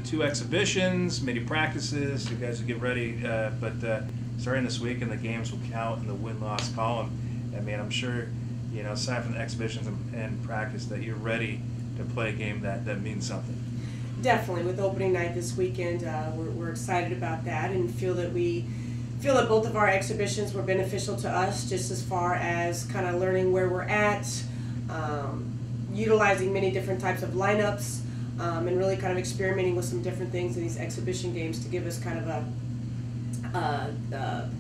Two exhibitions, many practices. You guys will get ready, but starting this week, and the games will count in the win-loss column. I mean, I'm sure, aside from the exhibitions and practice, that you're ready to play a game that means something. Definitely, with opening night this weekend, we're excited about that, and feel that both of our exhibitions were beneficial to us, just as far as kind of learning where we're at, utilizing many different types of lineups, and really kind of experimenting with some different things in these exhibition games to give us kind of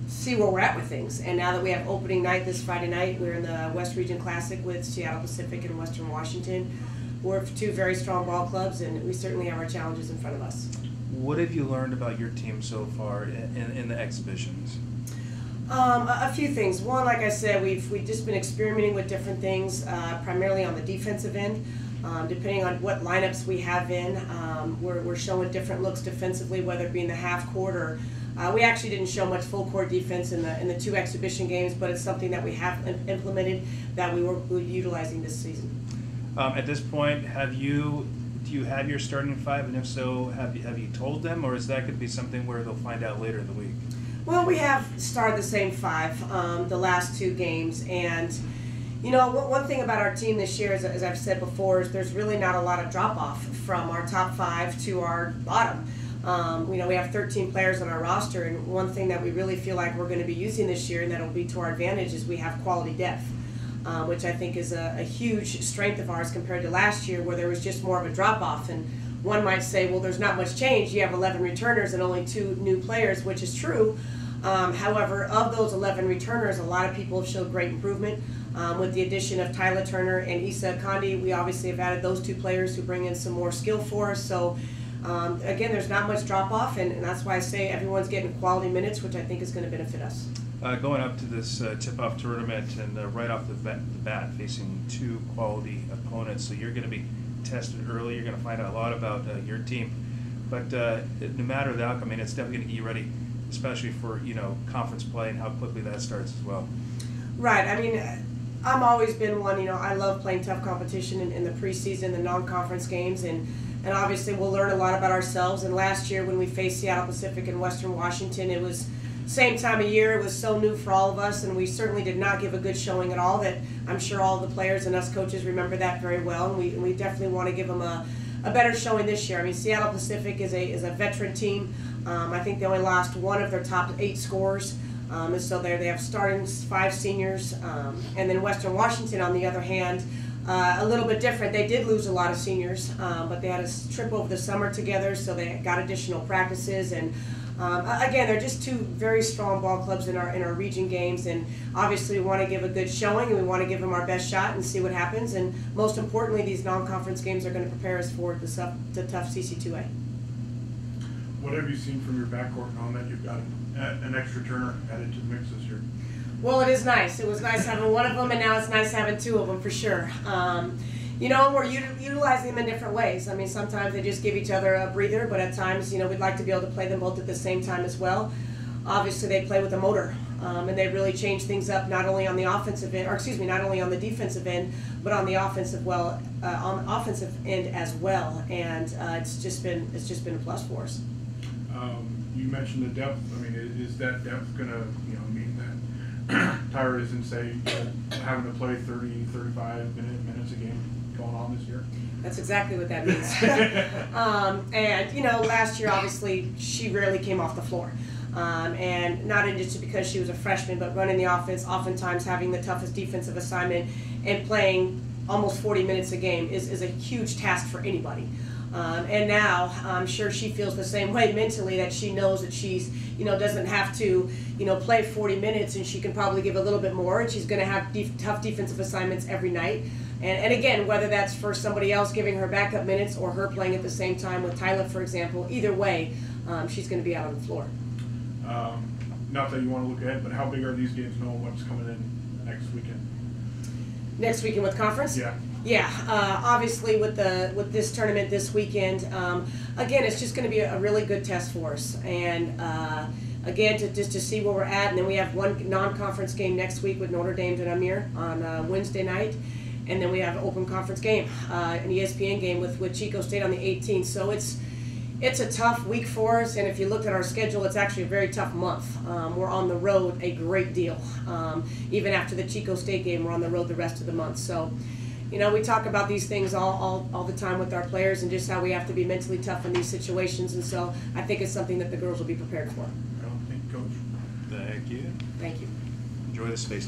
see where we're at with things. And now that we have opening night this Friday night, we're in the West Region Classic with Seattle Pacific and Western Washington. We're two very strong ball clubs, and we certainly have our challenges in front of us. What have you learned about your team so far in the exhibitions? A few things. One, like I said, we've just been experimenting with different things, primarily on the defensive end. Depending on what lineups we have in, we're showing different looks defensively, whether it be in the half court or we actually didn't show much full court defense in the two exhibition games, but it's something that we have implemented that we're utilizing this season. At this point, do you have your starting five, and if so, have you told them, or is that going to be something where they'll find out later in the week? Well, we have started the same five the last two games, and one thing about our team this year, as I've said before, is there's really not a lot of drop-off from our top five to our bottom. We have 13 players on our roster, and one thing that we really feel like we're going to be using this year, and that'll be to our advantage, is we have quality depth, which I think is a huge strength of ours compared to last year, where there was just more of a drop-off. And one might say, well, there's not much change. You have 11 returners and only 2 new players, which is true. However, of those 11 returners, a lot of people have showed great improvement. With the addition of Tyler Turner and Issa Kandi, we obviously have added those 2 players who bring in some more skill for us. So, again, there's not much drop-off, and that's why I say everyone's getting quality minutes, which I think is going to benefit us. Going up to this tip-off tournament and right off the bat facing 2 quality opponents, so you're going to be tested early. You're going to find out a lot about your team. But no matter the outcome, it's definitely going to get you ready, especially for conference play and how quickly that starts as well. Right. I've always been one. I love playing tough competition in the preseason, the non-conference games, and obviously we'll learn a lot about ourselves. And last year when we faced Seattle Pacific and Western Washington, it was same time of year. It was so new for all of us, and we certainly did not give a good showing at all. That I'm sure all the players and us coaches remember that very well, and we definitely want to give them a better showing this year. Seattle Pacific is a veteran team. I think they only lost 1 of their top 8 scorers, and so they have starting 5 seniors. And then Western Washington, on the other hand, a little bit different. They did lose a lot of seniors, but they had a trip over the summer together, so they got additional practices. And again, they're just 2 very strong ball clubs in our region games, and obviously we want to give a good showing, and we want to give them our best shot and see what happens. And most importantly, these non-conference games are going to prepare us for the tough CC2A. What have you seen from your backcourt now that you've got an extra turner added to the mix this year? Well, it is nice. It was nice having 1 of them, and now it's nice having 2 of them for sure. We're utilizing them in different ways. Sometimes they just give each other a breather, but at times, we'd like to be able to play them both at the same time as well. Obviously, they play with a motor, and they really change things up not only on the offensive end, not only on the defensive end, but on the offensive end as well. And it's just been a plus for us. You mentioned the depth. Is that depth going to mean that Tyra isn't, say, having to play 30, 35 minutes a game going on this year? That's exactly what that means. And last year, obviously, she rarely came off the floor. And not just because she was a freshman, but running the offense, oftentimes having the toughest defensive assignment and playing almost 40 minutes a game is a huge task for anybody. And now I'm sure she feels the same way mentally, that she knows that she's, doesn't have to, play 40 minutes, and she can probably give a little bit more, and she's going to have tough defensive assignments every night. And again, whether that's for somebody else giving her backup minutes or her playing at the same time with Tyler, for example, either way, she's going to be out on the floor. Not that you want to look ahead, but how big are these games knowing what's coming in next weekend? Next weekend with conference? Yeah. Yeah, obviously with this tournament this weekend, again, it's just going to be a really good test for us. And again, to see where we're at. And then we have 1 non-conference game next week with Notre Dame and Amir on Wednesday night. and then we have an open conference game, an ESPN game with Chico State on the 18th. So it's a tough week for us, and if you looked at our schedule, it's actually a very tough month. We're on the road a great deal. Even after the Chico State game, we're on the road the rest of the month. So, you know, we talk about these things all the time with our players and just how we have to be mentally tough in these situations, and so I think it's something that the girls will be prepared for. I don't think, Coach. Thank you. Thank you. Enjoy the space.